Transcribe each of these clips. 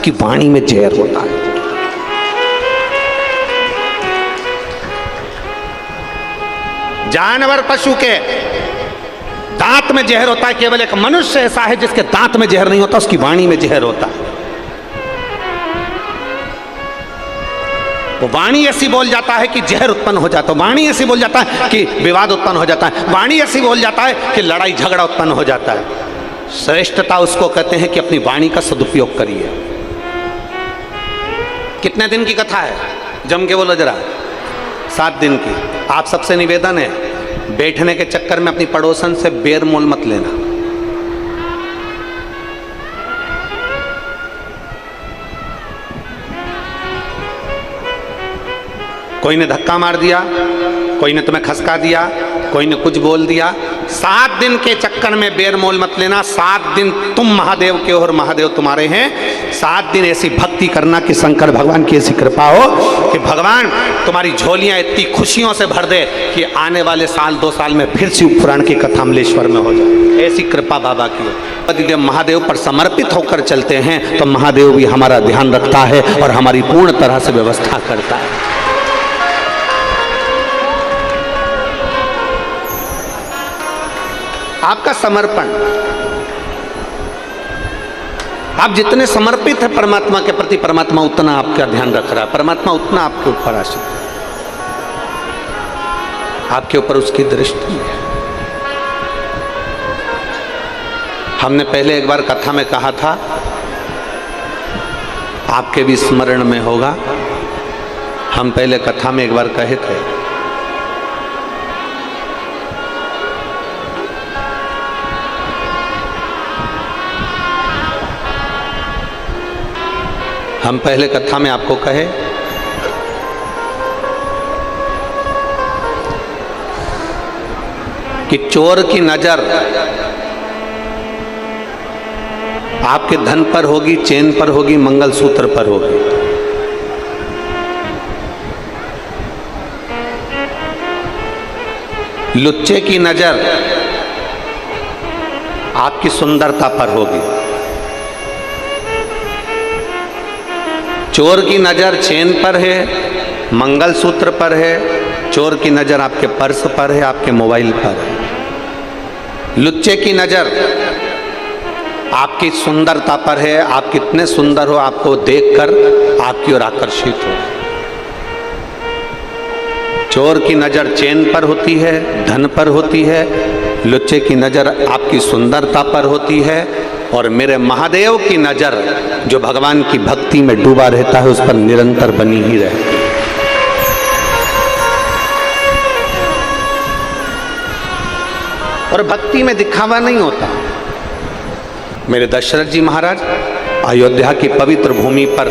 उसकी वाणी में जहर होता है। जानवर पशु के दांत में जहर होता है, केवल एक मनुष्य ऐसा है जिसके दांत में जहर नहीं होता, उसकी वाणी में जहर होता है। वो वाणी ऐसी बोल जाता है कि जहर उत्पन्न हो जाता है, वाणी ऐसी बोल जाता है कि विवाद उत्पन्न हो जाता है, वाणी ऐसी बोल जाता है कि लड़ाई झगड़ा उत्पन्न हो जाता है। श्रेष्ठता उसको कहते हैं कि अपनी वाणी का सदुपयोग करिए। कितने दिन की कथा है? जम के बोलो जरा। 7 दिन की। आप सबसे निवेदन है, बैठने के चक्कर में अपनी पड़ोसन से बेर मोल मत लेना। कोई ने धक्का मार दिया, कोई ने तुम्हें खसका दिया, कोई ने कुछ बोल दिया, 7 दिन के चक्कर में बेर मोल मत लेना। 7 दिन तुम महादेव के हो और महादेव तुम्हारे हैं। 7 दिन ऐसी भक्ति करना कि शंकर भगवान की ऐसी कृपा हो कि भगवान तुम्हारी झोलियां इतनी खुशियों से भर दे कि आने वाले साल 2 साल में फिर शिव पुराण की कथा अमलेश्वर में हो जाए। ऐसी कृपा बाबा की हो। यदि महादेव पर समर्पित होकर चलते हैं तो महादेव भी हमारा ध्यान रखता है और हमारी पूर्ण तरह से व्यवस्था करता है। आपका समर्पण, आप जितने समर्पित हैं परमात्मा के प्रति, परमात्मा उतना आपका ध्यान रख रहा है, परमात्मा उतना आपके ऊपर आश्रित है, आपके ऊपर उसकी दृष्टि है। हमने पहले एक बार कथा में कहा था, आपके भी स्मरण में होगा, हम पहले कथा में एक बार कहे थे, हम पहले कथा में आपको कहे कि चोर की नजर आपके धन पर होगी, चेन पर होगी, मंगलसूत्र पर होगी। लुच्चे की नजर आपकी सुंदरता पर होगी। चोर की नजर चेन पर है, मंगलसूत्र पर है, चोर की नजर आपके पर्स पर है, आपके मोबाइल पर है। लुच्चे की नजर आपकी सुंदरता पर है, आप कितने सुंदर हो आपको देखकर आपकी ओर आकर्षित हो। चोर की नजर चेन पर होती है, धन पर होती है, लुच्चे की नजर आपकी सुंदरता पर होती है, और मेरे महादेव की नजर जो भगवान की भक्ति में डूबा रहता है उस पर निरंतर बनी ही रहती है। और भक्ति में दिखावा नहीं होता। मेरे दशरथ जी महाराज अयोध्या की पवित्र भूमि पर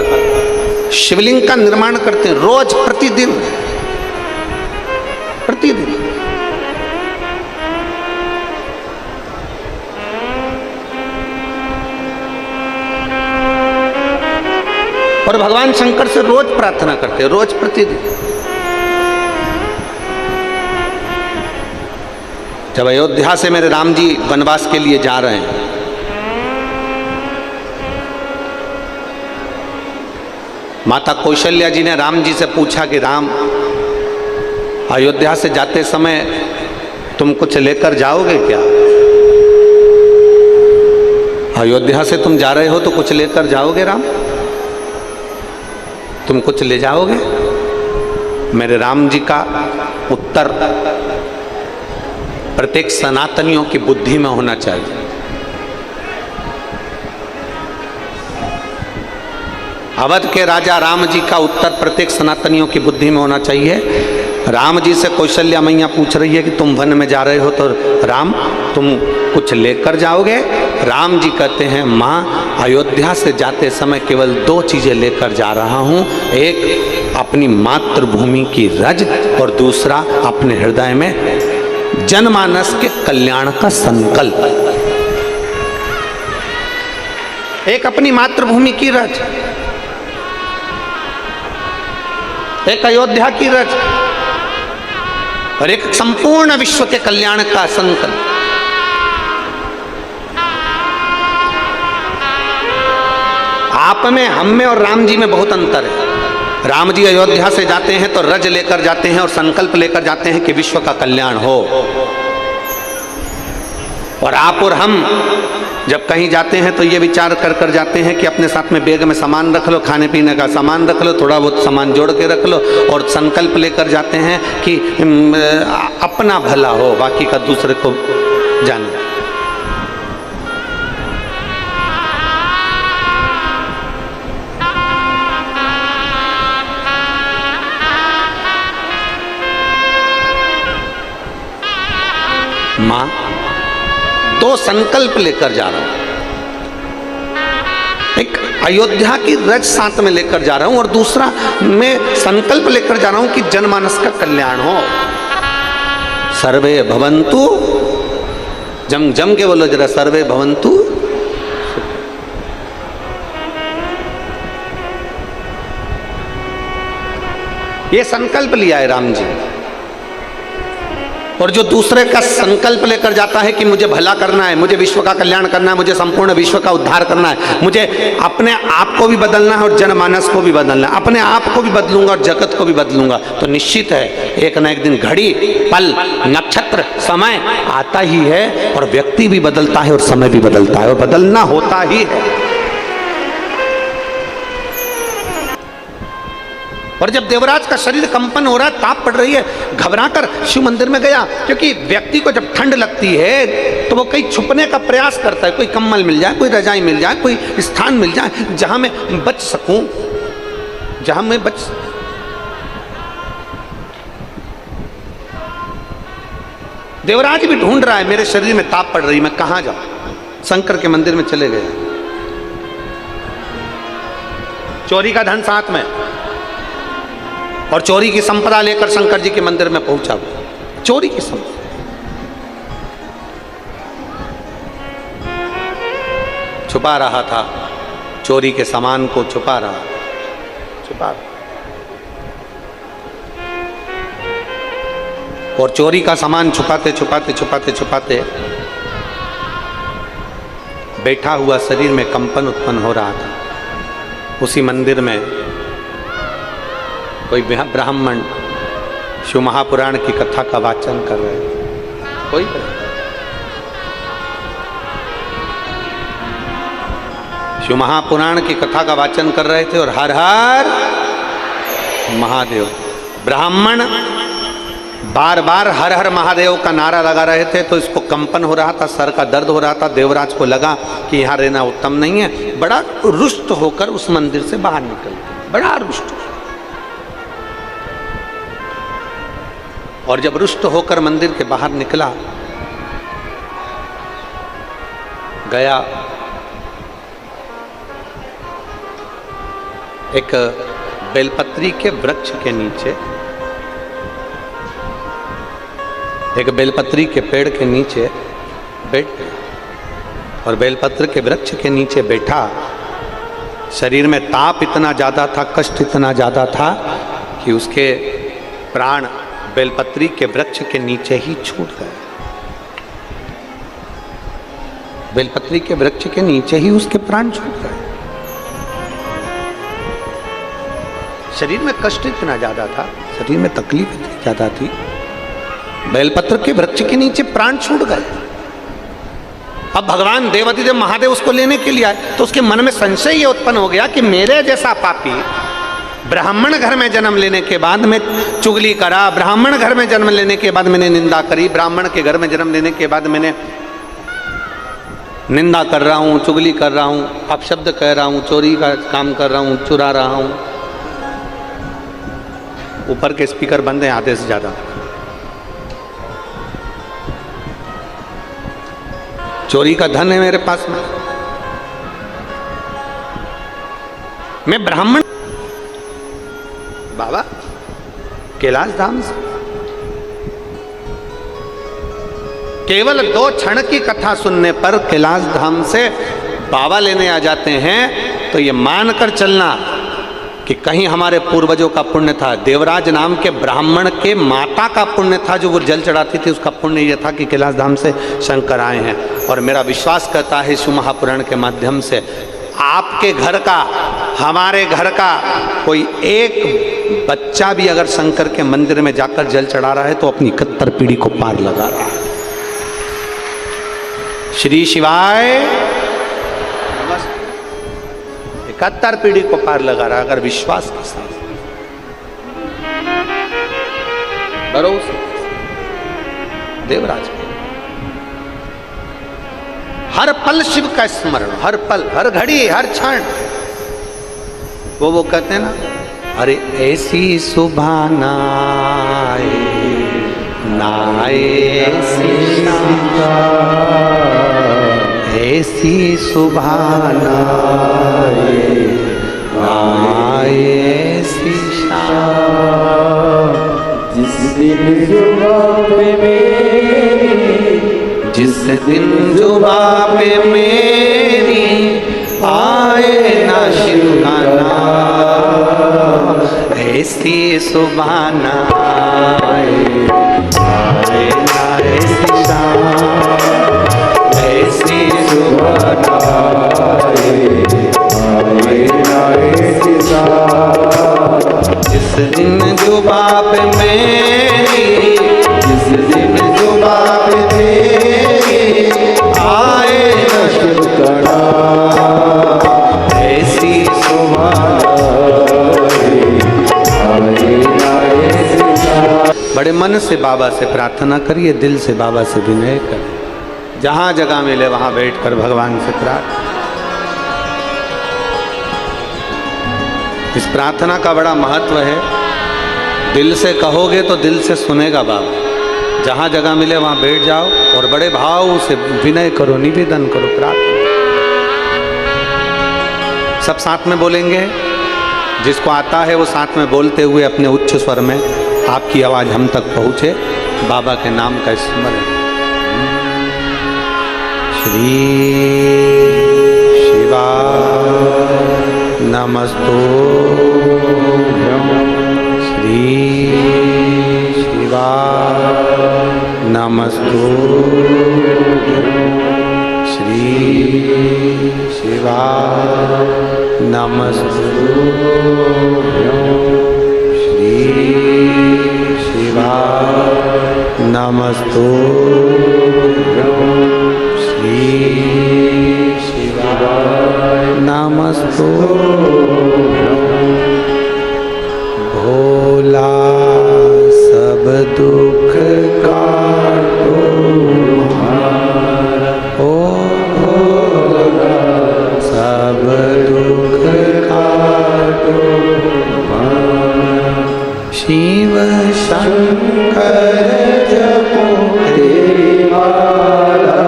शिवलिंग का निर्माण करते हैं, रोज प्रतिदिन प्रतिदिन। और भगवान शंकर से रोज प्रार्थना करते हैं, रोज प्रतिदिन। जब अयोध्या से मेरे राम जी वनवास के लिए जा रहे हैं, माता कौशल्या जी ने राम जी से पूछा कि राम, अयोध्या से जाते समय तुम कुछ लेकर जाओगे क्या? अयोध्या से तुम जा रहे हो तो कुछ लेकर जाओगे राम? तुम कुछ ले जाओगे? मेरे राम जी का उत्तर प्रत्येक सनातनियों की बुद्धि में होना चाहिए। अवध के राजा राम जी का उत्तर प्रत्येक सनातनियों की बुद्धि में होना चाहिए। राम जी से कौशल्या मैया पूछ रही है कि तुम वन में जा रहे हो तो राम तुम कुछ लेकर जाओगे? राम जी कहते हैं, माँ अयोध्या से जाते समय केवल 2 चीजें लेकर जा रहा हूँ, एक अपनी मातृभूमि की रज और दूसरा अपने हृदय में जनमानस के कल्याण का संकल्प। एक अपनी मातृभूमि की रज, एक अयोध्या की रज और एक संपूर्ण विश्व के कल्याण का संकल्प। आप में, हम में और राम जी में बहुत अंतर है। राम जी अयोध्या से जाते हैं तो रज लेकर जाते हैं और संकल्प लेकर जाते हैं कि विश्व का कल्याण हो। और आप और हम जब कहीं जाते हैं तो ये विचार कर कर जाते हैं कि अपने साथ में बैग में सामान रख लो, खाने पीने का सामान रख लो, थोड़ा बहुत सामान जोड़ के रख लो, और संकल्प लेकर जाते हैं कि अपना भला हो, बाकी का दूसरे को जाने। मां, दो संकल्प लेकर जा रहा हूं, एक अयोध्या की रज साथ में लेकर जा रहा हूं और दूसरा मैं संकल्प लेकर जा रहा हूं कि जनमानस का कल्याण हो। सर्वे भवन्तु, जम के बोलो जरा, सर्वे भवन्तु। ये संकल्प लिया है राम जी। और जो दूसरे का संकल्प लेकर जाता है कि मुझे भला करना है, मुझे विश्व का कल्याण करना है, मुझे संपूर्ण विश्व का उद्धार करना है, मुझे अपने आप को भी बदलना है और जनमानस को भी बदलना है, अपने आप को भी बदलूंगा और जगत को भी बदलूंगा, तो निश्चित है एक न एक दिन घड़ी, पल, नक्षत्र, समय आता ही है और व्यक्ति भी बदलता है और समय भी बदलता है और बदलना होता ही है। और जब देवराज का शरीर कंपन हो रहा है, ताप पड़ रही है, घबराकर शिव मंदिर में गया, क्योंकि व्यक्ति को जब ठंड लगती है तो वो कहीं छुपने का प्रयास करता है, कोई कंबल मिल जाए, कोई रजाई मिल जाए, कोई स्थान मिल जाए जहां मैं बच सकूं, जहां मैं बच। देवराज भी ढूंढ रहा है, मेरे शरीर में ताप पड़ रही, मैं कहां जाऊं। शंकर के मंदिर में चले गए, चोरी का धन साथ में और चोरी की संपदा लेकर शंकर जी के मंदिर में पहुंचा। चोरी की संपदा, छुपा रहा था, चोरी के सामान को छुपा रहा। और चोरी का सामान छुपाते छुपाते छुपाते छुपाते बैठा हुआ शरीर में कंपन उत्पन्न हो रहा था। उसी मंदिर में कोई ब्राह्मण शिव महापुराण की कथा का वाचन कर रहे हैं। कोई शिव महापुराण की कथा का वाचन कर रहे थे और हर हर महादेव। ब्राह्मण बार बार हर हर महादेव का नारा लगा रहे थे, तो इसको कंपन हो रहा था, सर का दर्द हो रहा था। देवराज को लगा कि यहाँ रहना उत्तम नहीं है, बड़ा रुष्ट होकर उस मंदिर से बाहर निकल गए, बड़ा रुष्ट। और जब रुष्ट होकर मंदिर के बाहर निकला, गया एक बेलपत्री के वृक्ष के नीचे, एक बेलपत्री के पेड़ के नीचे बैठ गया और बेलपत्र के वृक्ष के नीचे बैठा। शरीर में ताप इतना ज़्यादा था, कष्ट इतना ज़्यादा था कि उसके प्राण बेलपत्री के वृक्ष के नीचे ही छूट गए। बेलपत्री के वृक्ष के नीचे ही उसके प्राण छूट गए। शरीर में कष्ट इतना ज्यादा था, शरीर में तकलीफ इतनी ज्यादा थी, बेलपत्र के वृक्ष के नीचे प्राण छूट गए। अब भगवान देवाधिदेव महादेव उसको लेने के लिए आए, तो उसके मन में संशय ये उत्पन्न हो गया कि मेरे जैसा पापी ब्राह्मण घर में जन्म लेने के बाद मैं चुगली करा, ब्राह्मण घर में जन्म लेने के बाद मैंने निंदा करी, ब्राह्मण के घर में जन्म लेने के बाद मैंने निंदा कर रहा हूँ, चुगली कर रहा हूँ, अपशब्द कह रहा हूँ, चोरी का काम कर रहा हूँ, चुरा रहा हूँ। ऊपर के स्पीकर बंद हैं आधे से ज्यादा। चोरी का धन है मेरे पास में, मैं ब्राह्मण। बाबा कैलाश धाम से केवल 2 क्षण की कथा सुनने पर कैलाश धाम से बाबा लेने आ जाते हैं, तो ये मानकर चलना कि कहीं हमारे पूर्वजों का पुण्य था। देवराज नाम के ब्राह्मण के माता का पुण्य था, जो वो जल चढ़ाती थी, उसका पुण्य यह था कि कैलाश धाम से शंकर आए हैं। और मेरा विश्वास करता है शिव महापुराण के माध्यम से आपके घर का, हमारे घर का कोई एक बच्चा भी अगर शंकर के मंदिर में जाकर जल चढ़ा रहा है तो अपनी 71 पीढ़ी को पार लगा रहा है। श्री शिवाय 71 पीढ़ी को पार लगा रहा है, अगर विश्वास के साथ, भरोसे देवराज के हर पल शिव का स्मरण, हर पल, हर घड़ी, हर क्षण। वो कहते हैं ना, अरे ऐसी सुबह नाए नाए, ऐसी सुबह नाए नाए, ऐसी शाम जिस दिन जुबां पे मेरी, जिस दिन जुबां पे मेरी आए ना शिव का नाम, ऐसी सुबह ना आए ना ऐसी शाम, ऐसी सुबह ना आए ना ऐसी शाम, जिस दिन जुबां पे मेरी, जिस दिन जुबां पे मेरी आए ना शिव का नाम, ऐसी सुबह आए ना ऐसी शाम। बड़े मन से बाबा से प्रार्थना करिए, दिल से बाबा से विनय करिए, जहाँ जगह मिले वहाँ बैठकर भगवान से प्रार्थना। इस प्रार्थना का बड़ा महत्व है। दिल से कहोगे तो दिल से सुनेगा बाबा। जहाँ जगह मिले वहाँ बैठ जाओ और बड़े भाव से विनय करो, निवेदन करो, प्रार्थना। सब साथ में बोलेंगे, जिसको आता है वो साथ में बोलते हुए अपने उच्च स्वर में आपकी आवाज़ हम तक पहुँचे, बाबा के नाम का स्मरण। श्री शिवाय नमस्तुभ्यं, श्री शिवाय नमस्तुभ्यं, श्री शिवाय नमस्तुभ्यं, श्री शिवाय नमस्तुभ्यं, श्री शिवाय नमस्तुभ्यं। भोला सब दुख काटो हमारा, ओ भोला सब दुख काटो हमारा, शिव शंकर जपो तेरी माला,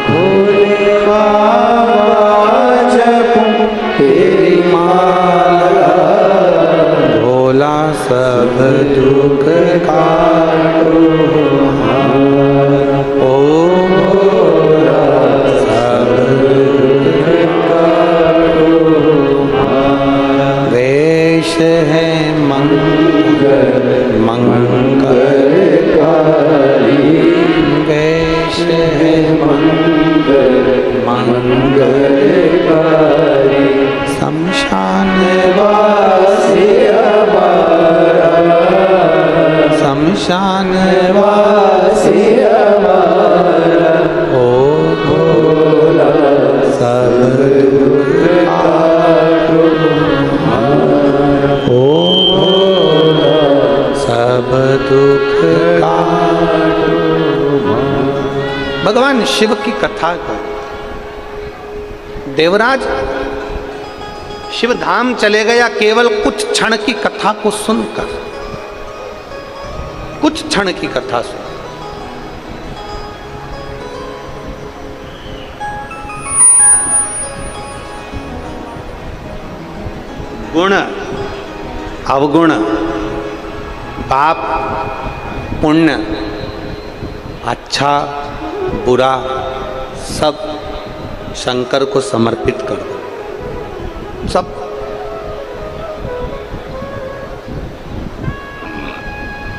भोले बाबा जपो तेरी माला, भोला सब दुख काटो हमारा, ओ भोला सब दुख काटो हमारा। वेश है मंगल मंगलकारी, वेश है मंगल मंगलकारी, शमशान वासी हमारा, शमशान वासी हमारा, ओ भोला सब दुख काटो हमारा, ओ भोला सब दुख काटो हमारा। भगवान शिव की कथा को देवराज शिव धाम चले गया केवल कुछ क्षण की कथा को सुनकर, कुछ क्षण की कथा सुन। गुण अवगुण, पाप पुण्य, अच्छा बुरा, सब शंकर को समर्पित कर दो, सब।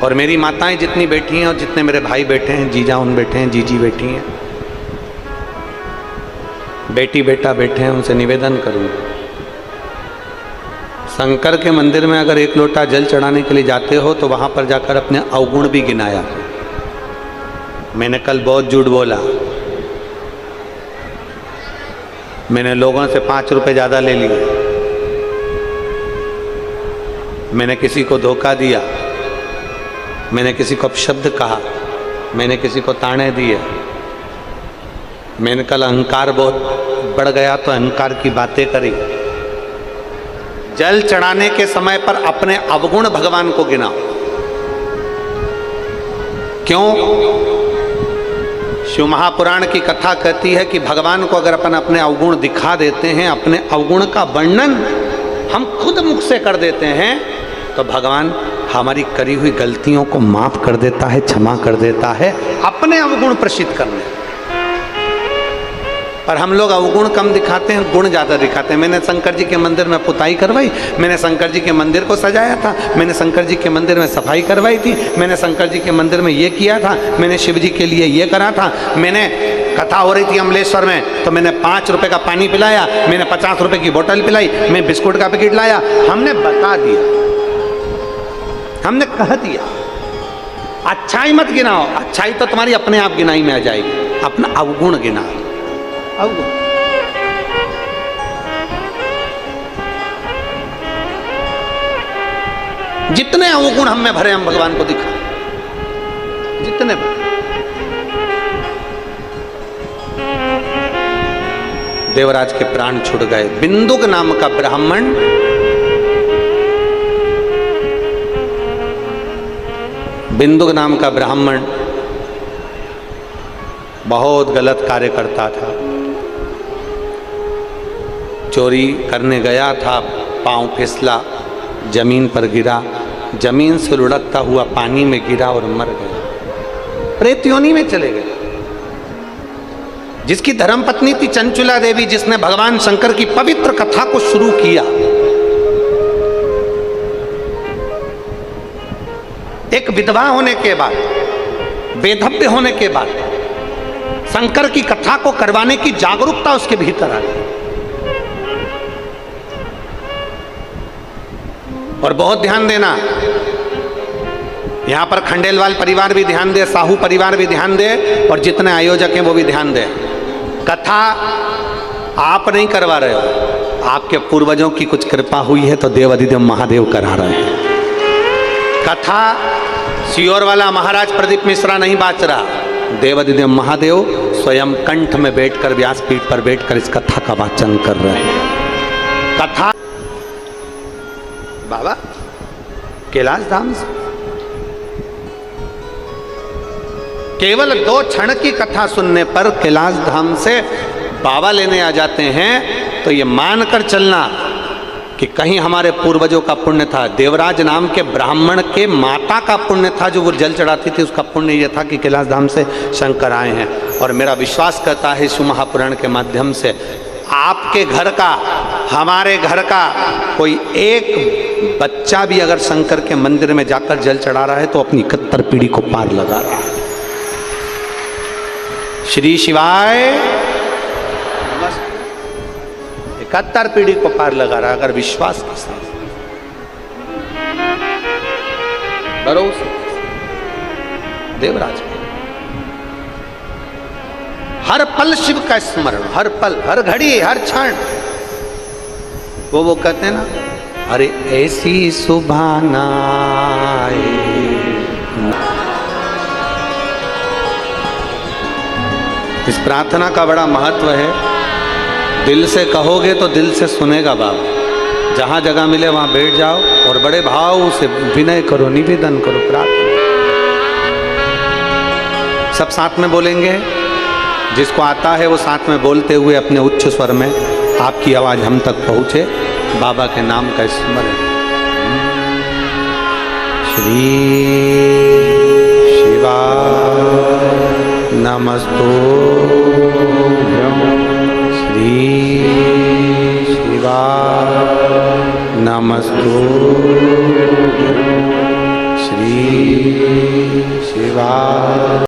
और मेरी माताएं जितनी बैठी हैं और जितने मेरे भाई बैठे हैं, जीजा उन बैठे हैं, जीजी बैठी हैं, बेटी बेटा बैठे हैं, उनसे निवेदन करूँ, शंकर के मंदिर में अगर 1 लोटा जल चढ़ाने के लिए जाते हो तो वहाँ पर जाकर अपने अवगुण भी गिनाया। मैंने कल बहुत झूठ बोला, मैंने लोगों से 5 रुपए ज़्यादा ले लिए, मैंने किसी को धोखा दिया, मैंने किसी को अपशब्द कहा, मैंने किसी को ताने दिए, मैंने कल अहंकार बहुत बढ़ गया तो अहंकार की बातें करी। जल चढ़ाने के समय पर अपने अवगुण भगवान को गिनाओ। क्यों? शिव महापुराण की कथा कहती है कि भगवान को अगर अपन अपने अवगुण दिखा देते हैं, अपने अवगुण का वर्णन हम खुद मुख से कर देते हैं, तो भगवान हमारी करी हुई गलतियों को माफ कर देता है, क्षमा कर देता है, अपने अवगुण प्रसिद्ध करने। पर हम लोग अवगुण कम दिखाते हैं, गुण ज़्यादा दिखाते हैं। मैंने शंकर जी के मंदिर में पुताई करवाई, मैंने शंकर जी के मंदिर को सजाया था, मैंने शंकर जी के मंदिर में सफाई करवाई थी, मैंने शंकर जी के मंदिर में ये किया था, मैंने शिव जी के लिए ये करा था, मैंने कथा हो रही थी अमलेश्वर में तो मैंने 5 रुपए का पानी पिलाया, मैंने 50 रुपए की बोतल पिलाई, मैं बिस्कुट का पैकेट लाया। हमने बता दिया, हमने कह दिया। अच्छाई मत गिनाओ, अच्छाई तो तुम्हारी अपने आप गिनाई में आ जाएगी, अपना अवगुण गिनाओ। अवगुण जितने अवगुण हम में भरे हम भगवान को दिखा, जितने भरे। देवराज के प्राण छूट गए। बिंदुक नाम का ब्राह्मण बहुत गलत कार्य करता था। चोरी करने गया था, पांव फिसला, जमीन पर गिरा, जमीन से लुढ़कता हुआ पानी में गिरा और मर गया, प्रेत योनि में चले गए। जिसकी धर्मपत्नी थी चंचुला देवी, जिसने भगवान शंकर की पवित्र कथा को शुरू किया, एक विधवा होने के बाद, बेधव्य होने के बाद शंकर की कथा को करवाने की जागरूकता उसके भीतर आ गई। और बहुत ध्यान देना, यहां पर खंडेलवाल परिवार भी ध्यान दे, साहू परिवार भी ध्यान दे, और जितने आयोजक हैं वो भी ध्यान दे। कथा आप नहीं करवा रहे हो, आपके पूर्वजों की कुछ कृपा हुई है तो देव अधिदेव महादेव करा रहे हैं। कथा सियोर वाला महाराज प्रदीप मिश्रा नहीं बाच रहा, देव अधिदेव महादेव स्वयं कंठ में बैठकर, व्यासपीठ पर बैठकर इस कथा का वाचन कर रहे हैं। कथा बाबा कैलाश धाम से केवल 2 क्षण की कथा सुनने पर कैलाश धाम से बाबा लेने आ जाते हैं, तो ये मानकर चलना कि कहीं हमारे पूर्वजों का पुण्य था। देवराज नाम के ब्राह्मण के माता का पुण्य था, जो वो जल चढ़ाती थी, उसका पुण्य ये था कि कैलाश धाम से शंकर आए हैं। और मेरा विश्वास करता है शिव महापुराण के माध्यम से, आपके घर का, हमारे घर का कोई एक बच्चा भी अगर शंकर के मंदिर में जाकर जल चढ़ा रहा है तो अपनी 71 पीढ़ी को पार लगा रहा है। श्री शिवाय 71 पीढ़ी को पार लगा रहा है, अगर विश्वास के साथ, भरोसे देवराज हर पल शिव का स्मरण, हर पल, हर घड़ी, हर क्षण। वो कहते हैं ना, अरे ऐसी सुभाना इस प्रार्थना का बड़ा महत्व है। दिल से कहोगे तो दिल से सुनेगा बाबा। जहाँ जगह मिले वहाँ बैठ जाओ और बड़े भाव से विनय करो, निवेदन करो, प्रार्थना। सब साथ में बोलेंगे, जिसको आता है वो साथ में बोलते हुए अपने उच्च स्वर में आपकी आवाज़ हम तक पहुँचे, बाबा के नाम का स्मरण। श्री शिवाय नमस्तुभ्यं, श्री शिवाय नमस्तुभ्यं, श्री शिवाय।